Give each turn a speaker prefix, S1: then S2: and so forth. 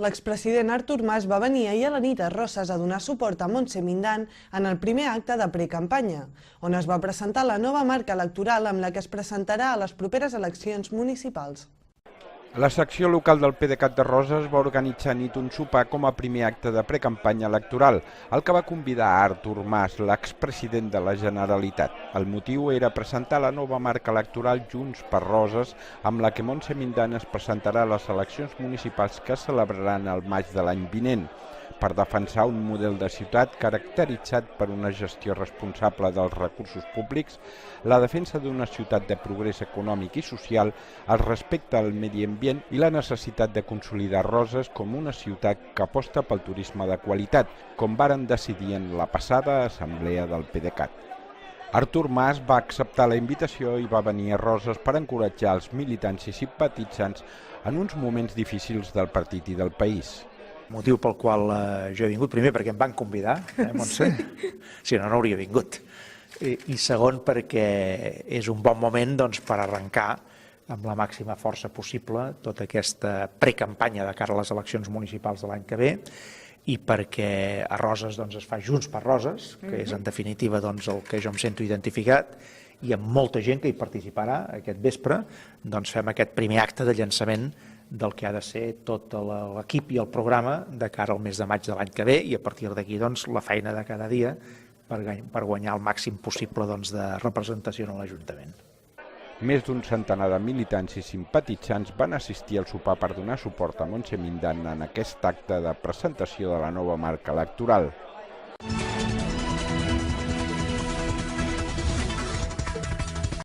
S1: L'expresident Artur Mas va venir ahir a la nit a Roses a donar suport a Montse Mindan en el primer acte de precampanya, on es va presentar la nova marca electoral amb la que es presentarà a les properes eleccions municipals.
S2: La secció local del PDeCAT de Roses va organitzar nit un sopar com a primer acte de precampanya electoral, el que va convidar a Artur Mas, l'expresident de la Generalitat. El motiu era presentar la nova marca electoral Junts per Roses, amb la que Montse Mindan es presentarà a les eleccions municipals que es celebraran al maig de l'any vinent, per defensar un model de ciutat caracteritzat per una gestió responsable dels recursos públics, la defensa d'una ciutat de progrés econòmic i social, el respecte al medi ambient i la necessitat de consolidar Roses com una ciutat que aposta pel turisme de qualitat, com varen decidir en la passada assemblea del PDeCAT. Artur Mas va acceptar la invitació i va venir a Roses per encoratjar els militants i simpatitzants en uns moments difícils del partit i del país.
S3: Motiu pel qual jo he vingut, primer perquè em van convidar, Montse, si no, no hauria vingut. I segon perquè és un bon moment per arrencar amb la màxima força possible tota aquesta precampanya de cara a les eleccions municipals de l'any que ve i perquè a Roses es fa Junts per Roses, que és en definitiva el que jo em sento identificat, i amb molta gent que hi participarà aquest vespre, fem aquest primer acte de llançament del que ha de ser tot l'equip i el programa de cara al mes de maig de l'any que ve i a partir d'aquí la feina de cada dia per guanyar el màxim possible de representació en l'Ajuntament.
S2: Més d'un centenar de militants i simpatitzants van assistir al sopar per donar suport a Montse Mindan en aquest acte de presentació de la nova marca electoral.